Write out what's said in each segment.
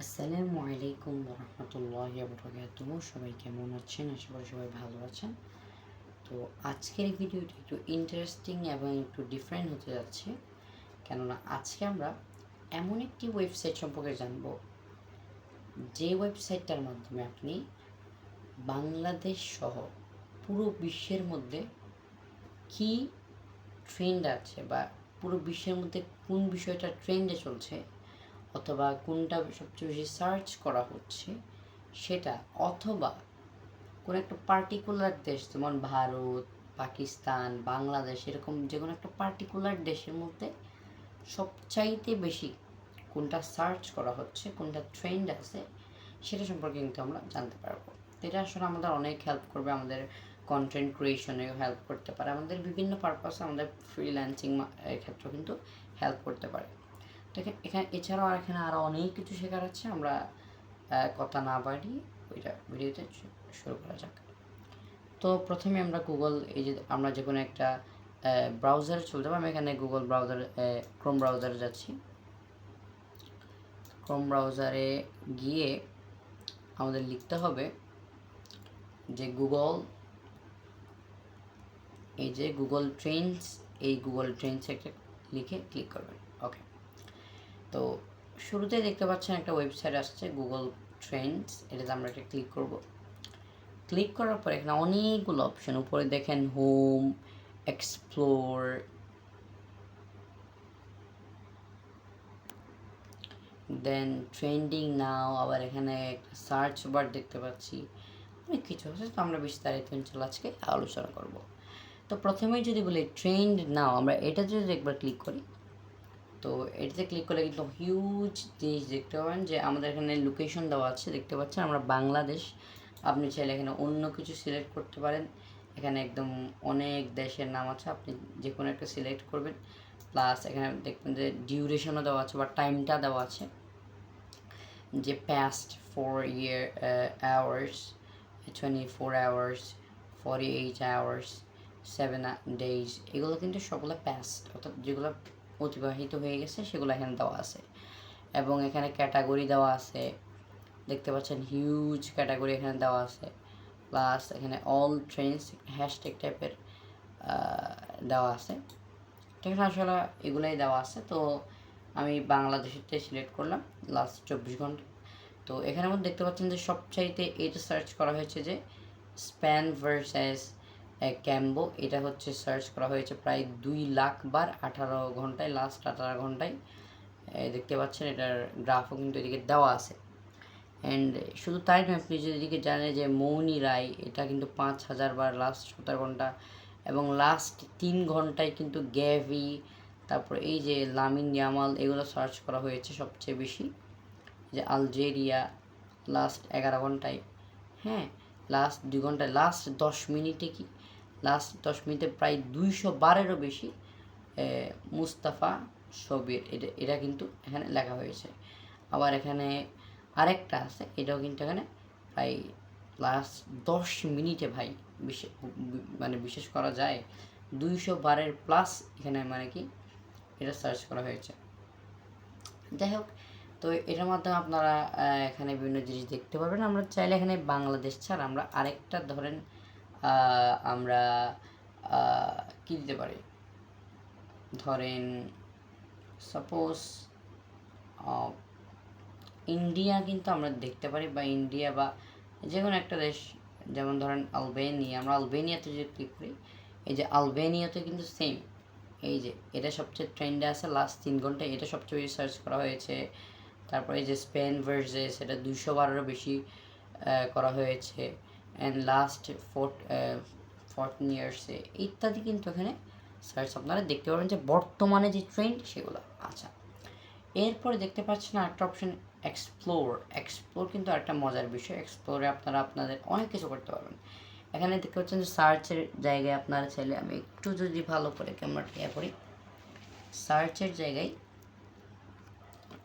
আসসালামু আলাইকুম রহমতুল্লাহি বারাকাতুহু। সবাই কেমন আছেন? আশা করি সবাই ভালো আছেন। তো আজকের ভিডিওটি একটু ইন্টারেস্টিং এবং একটু ডিফারেন্ট হতে যাচ্ছে, কেননা আজকে আমরা এমন একটি ওয়েবসাইট সম্পর্কে জানব যে ওয়েবসাইটটার মাধ্যমে আপনি বাংলাদেশ সহ পুরো বিশ্বের মধ্যে কি ট্রেন্ড আছে বা পুরো বিশ্বের মধ্যে কোন বিষয়টা ট্রেন্ডে চলছে অথবা কোনটা সবচেয়ে বেশি সার্চ করা হচ্ছে সেটা, অথবা কোনো একটা পার্টিকুলার দেশ যেমন ভারত, পাকিস্তান, বাংলাদেশ, এরকম যে কোনো একটা পার্টিকুলার দেশের মধ্যে সবচাইতে বেশি কোনটা সার্চ করা হচ্ছে, কোনটা ট্রেন্ড আছে, সেটা সম্পর্কে কিন্তু আমরা জানতে পারবো। এটা আসলে আমাদের অনেক হেল্প করবে, আমাদের কন্টেন্ট ক্রিয়েশনেও হেল্প করতে পারে, আমাদের বিভিন্ন পারপাসে, আমাদের ফ্রিল্যান্সিং ক্ষেত্রেও কিন্তু হেল্প করতে পারে। তো এখানে এছাড়াও এখানে আরও অনেক কিছু শেখার আছে। আমরা কথা না বাড়িয়ে ওইটা ভিডিওতে শুরু করা যাক। তো প্রথমে আমরা গুগল, এই যে আমরা যে কোনো একটা ব্রাউজারে চলে যাবো। আমি এখানে গুগল ব্রাউজার, ক্রোম ব্রাউজারে যাচ্ছি। ক্রোম ব্রাউজারে গিয়ে আমাদের লিখতে হবে যে গুগল, এই যে গুগল ট্রেন্ডস, এই গুগল ট্রেন্ডস একটা লিখে ক্লিক করবেন। ওকে, তো শুরুতে দেখতে পাচ্ছেন একটা ওয়েবসাইট আসছে গুগল ট্রেন্ডস। এটাতে আমরা একটা ক্লিক করব। ক্লিক করার পর এখানে অনেকগুলো অপশন, উপরে দেখেন হোম, এক্সপ্লোর, দেন ট্রেন্ডিং নাও, আবার এখানে একটা সার্চ বার দেখতে পাচ্ছি, অনেক কিছু আছে। তো আমরা বিস্তারিত ইনশাল্লাহ আজকে আলোচনা করব। তো প্রথমেই যদি বলি ট্রেন্ড নাও, আমরা এটা যদি একবার ক্লিক করি, তো এটাতে ক্লিক করলে কিন্তু হিউজ জিনিস দেখতে পাবেন যে আমাদের এখানে লোকেশন দেওয়া আছে, দেখতে পাচ্ছেন আমরা বাংলাদেশ। আপনি চাইলে এখানে অন্য কিছু সিলেক্ট করতে পারেন। এখানে একদম অনেক দেশের নাম আছে, আপনি যে কোনো একটা সিলেক্ট করবেন। প্লাস এখানে দেখবেন যে ডিউরেশনও দেওয়া আছে বা টাইমটা দেওয়া আছে, যে past 4 hours, 24 hours, 48 hours, 7 days, এগুলো কিন্তু সবগুলো পাস্ট, অর্থাৎ যেগুলো অতিবাহিত হয়ে গেছে সেগুলো এখানে দেওয়া আছে। এবং এখানে ক্যাটাগরি দেওয়া আছে, দেখতে পাচ্ছেন হিউজ ক্যাটাগরি এখানে দেওয়া আছে। প্লাস এখানে অল ট্রেন্ডস হ্যাশট্যাগ টাইপের দেওয়া আছে। ঠিক আছে, আসলে এগুলাই দেওয়া আছে। তো আমি বাংলাদেশেরটাই সিলেক্ট করলাম লাস্ট 24 ঘন্টা। তো এখানের মধ্যে দেখতে পাচ্ছেন যে সবচাইতে এটা সার্চ করা হয়েছে যে স্প্যান ভার্সেস ক্যাম্বো, এটা হচ্ছে সার্চ করা হয়েছে প্রায় 2 লাখ বার 18 ঘন্টায়, লাস্ট 18 ঘন্টায়। দেখতে পাচ্ছেন এটার গ্রাফও কিন্তু এদিকে দেওয়া আছে। অ্যান্ড শুধু তাই নয়, আপনি যদি এদিকে জানেন যে মৌনি রায়, এটা কিন্তু 5,000 বার লাস্ট 17 ঘন্টা, এবং লাস্ট 3 ঘন্টায় কিন্তু গ্যাভি, তারপর এই যে লামিন ইয়ামাল, এগুলো সার্চ করা হয়েছে সবচেয়ে বেশি। যে আলজেরিয়া লাস্ট 11 ঘন্টায়, হ্যাঁ, লাস্ট 2 ঘন্টায়, লাস্ট 10 মিনিটে, কি লাস্ট 10 মিনিটে প্রায় 200 বারেরও বেশি মুস্তাফা শবির, এটা কিন্তু এখানে লেখা হয়েছে। আবার এখানে আরেকটা আছে, এটাও কিন্তু এখানে প্রায় লাস্ট 10 মিনিটে, ভাই মানে বিশেষ করা যায় 200 বারের প্লাস এখানে মানে কি এটা সার্চ করা হয়েছে। যাই হোক, তো এটার মাধ্যমে আপনারা এখানে বিভিন্ন জিনিস দেখতে পারবেন। আমরা চাইলে এখানে বাংলাদেশ ছাড়া আমরা আরেকটা ধরেন আমরা কী দিতে পারি, ধরেন সাপোজ ইন্ডিয়া কিন্তু আমরা দেখতে পারি, বা ইন্ডিয়া বা যে কোনো একটা দেশ, যেমন ধরেন আলবেনিয়া, আমরা আলবেনিয়াতে যদি ক্লিক করি, এই যে আলবেনিয়াতে কিন্তু সেম, এই যে এটা সবচেয়ে ট্রেন্ডে আছে লাস্ট 3 ঘন্টায়, এটা সবচেয়ে বেশি সার্চ করা হয়েছে। তারপরে এই যে স্পেন ভার্সেস, এটা 200 বারেরও বেশি করা হয়েছে। অ্যান্ড লাস্ট 14 ইয়ার্সে ইত্যাদি কিন্তু এখানে সার্চ আপনারা দেখতে পাবেন যে বর্তমানে যে ট্রেন্ড সেগুলো। আচ্ছা, এরপরে দেখতে পাচ্ছেন একটা অপশন এক্সপ্লোর। এক্সপ্লোর কিন্তু একটা মজার বিষয়। এক্সপ্লোরে আপনারা আপনাদের অনেক কিছু করতে পারবেন। এখানে দেখতে পাচ্ছেন যে সার্চের জায়গায় আপনারা চাইলে, আমি একটু যদি ভালো করে ক্যামেরাটা ইয়ে করি, সার্চের জায়গায়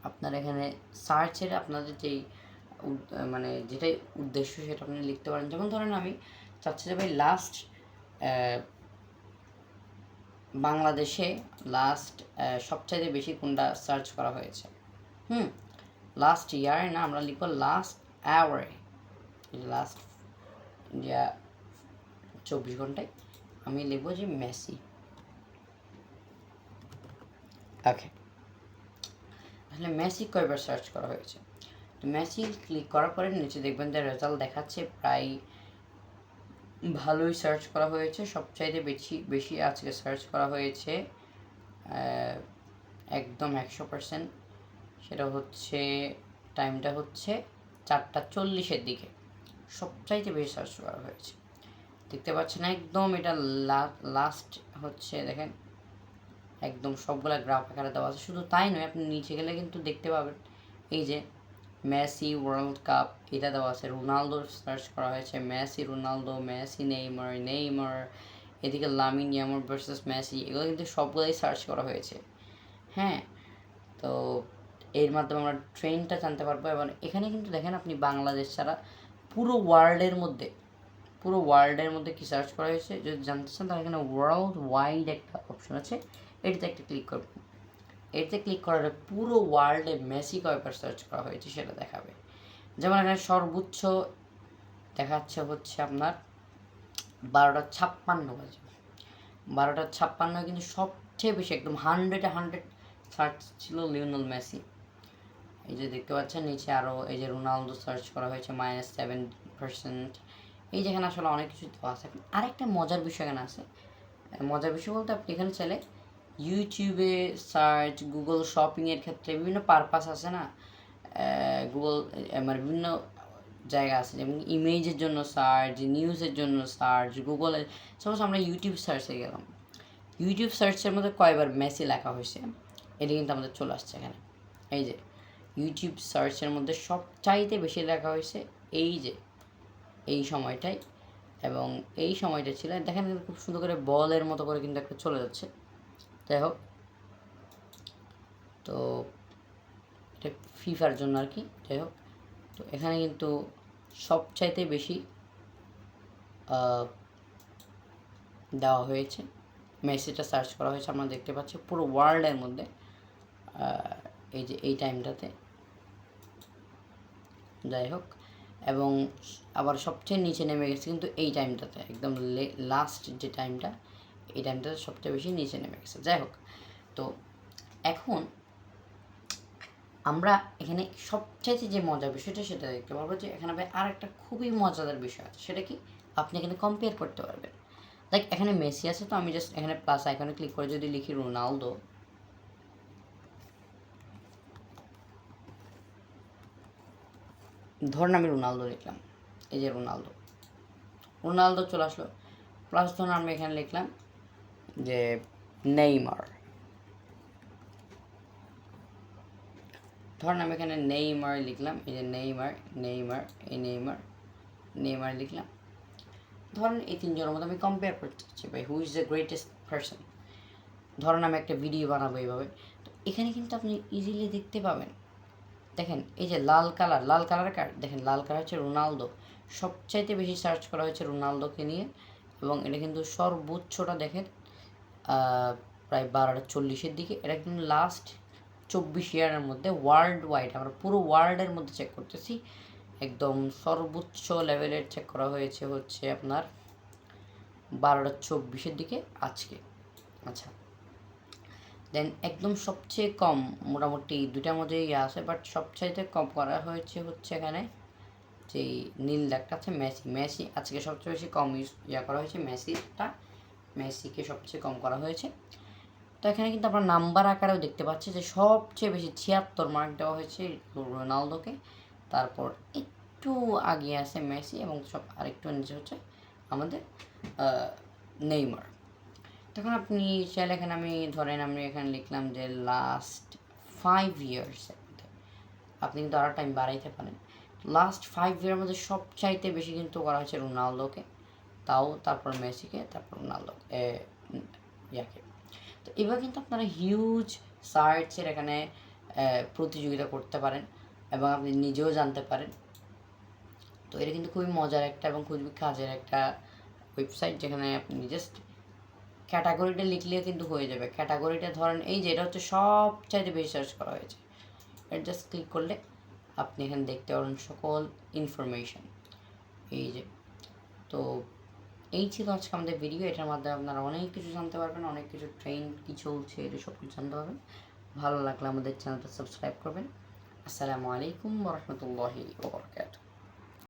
আপনারা এখানে সার্চের আপনাদের যেই মানে যেটাই উদ্দেশ্য সেটা আপনি লিখতে পারেন। যেমন ধরেন আমি চাচ্ছি যে ভাই লাস্ট বাংলাদেশে লাস্ট সবচাইতে বেশি কোনটা সার্চ করা হয়েছে, লাস্ট ইয়ারে না, আমরা লিখবো লাস্ট আওয়ারে, লাস্ট 24 ঘন্টায় আমি লিখবো যে মেসি। ওকে, তাহলে মেসি কয়বার সার্চ করা হয়েছে? তো মেসি ক্লিক করার পরে নিচে দেখবেন যে রেজাল্ট দেখাচ্ছে প্রায় ভালোই সার্চ করা হয়েছে। সবচাইতে বেশি আজকে সার্চ করা হয়েছে একদম 100%, সেটা হচ্ছে টাইমটা হচ্ছে 4:40 দিকে সবচাইতে বেশি সার্চ করা হয়েছে। দেখতে পাচ্ছেন একদম এটা লাস্ট হচ্ছে, দেখেন একদম সবগুলা গ্রাফ আকারে দেওয়া আছে। শুধু তাই নয়, আপনি নিচে গেলে কিন্তু দেখতে পাবেন এই যে মেসি ওয়ার্ল্ড কাপ এটা দেওয়া আছে, রোনালদো সার্চ করা হয়েছে, মেসি রোনালদো, মেসি নেইমার, এদিকে লামিন ইয়ামাল ভার্সেস মেসি, এগুলো কিন্তু সবগুলোই সার্চ করা হয়েছে। হ্যাঁ, তো এর মাধ্যমে আমরা ট্রেন্ডটা জানতে পারবো। এবং এখানে কিন্তু দেখেন আপনি বাংলাদেশ ছাড়া পুরো ওয়ার্ল্ডের মধ্যে কী সার্চ করা হয়েছে যদি জানতে চান, তাহলে এখানে ওয়ার্ল্ড ওয়াইড একটা অপশন আছে, এটাতে একটা ক্লিক করবেন। এটাতে ক্লিক করার পুরো ওয়ার্ল্ডে মেসি কয়বার সার্চ করা হয়েছে সেটা দেখাবে। যেমন এখানে সর্বোচ্চ দেখাচ্ছে হচ্ছে আপনার 12:56 বাজে, 12:56 কিন্তু সবচেয়ে বেশি একদম 100 সার্চ ছিল লিওনেল মেসি। এই যে দেখতে পাচ্ছেন নিচে আরও এই যে রোনালদো সার্চ করা হয়েছে -7%। এই যেখানে আসলে অনেক কিছু দেওয়া আছে। আরেকটা মজার বিষয় এখানে আছে, মজার বিষয় বলতে আপনি এখানে চাইলে ইউটিউবে সার্চ, গুগল শপিংয়ের ক্ষেত্রে বিভিন্ন পারপাস আছে না, গুগল মানে বিভিন্ন জায়গা আছে, যেমন ইমেজের জন্য সার্চ, নিউজের জন্য সার্চ, গুগলের। সাপোজ আমরা ইউটিউব সার্চে গেলাম, ইউটিউব সার্চের মধ্যে কয়বার মেসি লেখা হয়েছে এটা কিন্তু আমাদের চলে আসছে এখানে। এই যে ইউটিউব সার্চের মধ্যে সবচাইতে বেশি লেখা হয়েছে এই যে এই সময়টাই, এবং এই সময়টা ছিল দেখেন খুব সুন্দর করে বলের মতো করে কিন্তু একটা চলে যাচ্ছে। যাই হোক, তো এটা ফিফার জন্য আর কি। যাই হোক, তো এখানে কিন্তু সবচাইতে বেশি দেওয়া হয়েছে, মেসেজটা সার্চ করা হয়েছে, আমরা দেখতে পাচ্ছি পুরো ওয়ার্ল্ডের মধ্যে এই যে এই টাইমটাতে। যাই হোক, এবং আবার সবচেয়ে নিচে নেমে গেছে কিন্তু এই টাইমটাতে, একদম লাস্ট যে টাইমটা, এই টাইমটাতে সবচেয়ে বেশি নিচে নেমে গেছে। যাই হোক, তো এখন আমরা এখানে সবচাইতে যে মজার বিষয়টা সেটা দেখতে পারবো যে এখানে আর একটা খুবই মজাদার বিষয় আছে, সেটা কি আপনি এখানে কম্পেয়ার করতে পারবেন। লাইক এখানে মেসি আছে, তো আমি জাস্ট এখানে প্লাস আইকনে ক্লিক করে যদি লিখি রোনালদো, ধরুন আমি রোনালদো লিখলাম, এই যে রোনালদো চলে আসলো। প্লাস ধরুন আমি এখানে লিখলাম যে নেইমার, ধরুন আমি এখানে নেইমার লিখলাম, এই যে নেইমার লিখলাম। ধরুন এই তিনজনের মধ্যে আমি কম্পেয়ার করতে চাচ্ছি, ভাই who is the greatest person. ধরুন আমি একটা ভিডিও বানাবো এইভাবে, তো এখানে কিন্তু আপনি ইজিলি দেখতে পাবেন। দেখেন এই যে লাল কালার কার, দেখেন লাল কালার হচ্ছে রোনালদো, সবচাইতে বেশি সার্চ করা হয়েছে রোনালদোকে নিয়ে। এবং এটা কিন্তু সর্বোচ্চটা দেখেন প্রায় 12:40 দিকে। এটা কিন্তু লাস্ট 24 ইয়ারের মধ্যে ওয়ার্ল্ড ওয়াইড, আমরা পুরো ওয়ার্ল্ডের মধ্যে চেক করতেছি, একদম সর্বোচ্চ লেভেলের চেক করা হয়েছে হচ্ছে আপনার 12:24 দিকে আজকে। আচ্ছা, দেন একদম সবচেয়ে কম মোটামুটি দুইটার মধ্যে আছে, বাট সবচাইতে কম করা হয়েছে হচ্ছে এখানে যেই নীল দাগটা আছে মেসি আজকে সবচেয়ে বেশি কম করা হয়েছে, মেসিকে সবচেয়ে কম করা হয়েছে। তো এখানে কিন্তু আমরা নাম্বার আকারেও দেখতে পাচ্ছি যে সবচেয়ে বেশি 76 মার্ক দেওয়া হয়েছে রোনালদোকে, তারপর একটু আগে আছে মেসি, এবং সব আরেকটু নিচে হচ্ছে আমাদের নেইমার। তখন আপনি চাইলে এখানে আমি এখানে লিখলাম যে লাস্ট 5 ইয়ার্সের মধ্যে আপনি কিন্তু আরও টাইম বাড়াইতে পারেন। লাস্ট 5 ইয়ারের মধ্যে সবচাইতে বেশি কিন্তু করা হয়েছে রোনালদোকে, তারপর মেসিকে, তারপর ইয়াকে। তো এবার কিন্তু আপনারা হিউজ সার্চের এখানে প্রতিযোগিতা করতে পারেন এবং আপনি নিজেও জানতে পারেন। তো এটা কিন্তু খুবই মজার একটা এবং খুবই কাজের একটা ওয়েবসাইট, যেখানে আপনি জাস্ট ক্যাটাগরিটা লিখলেও কিন্তু হয়ে যাবে। ক্যাটাগরিটা ধরেন এই যে এটা হচ্ছে সবচাইতে বেশি সার্চ করা হয়েছে, এটা জাস্ট ক্লিক করলে আপনি এখানে দেখতে পারেন সকল ইনফরমেশন। এই যে, তো এই ছিল আজকে আমাদের ভিডিও। এটার মাধ্যমে আপনারা অনেক কিছু জানতে পারবেন, অনেক কিছু ট্রেন্ড কী চলছে এটা সব কিছু জানতে পারবেন। ভালো লাগলে আমাদের চ্যানেলটা সাবস্ক্রাইব করবেন। আসসালামু আলাইকুম ওয়া রাহমাতুল্লাহি ওয়া বারাকাতুহু।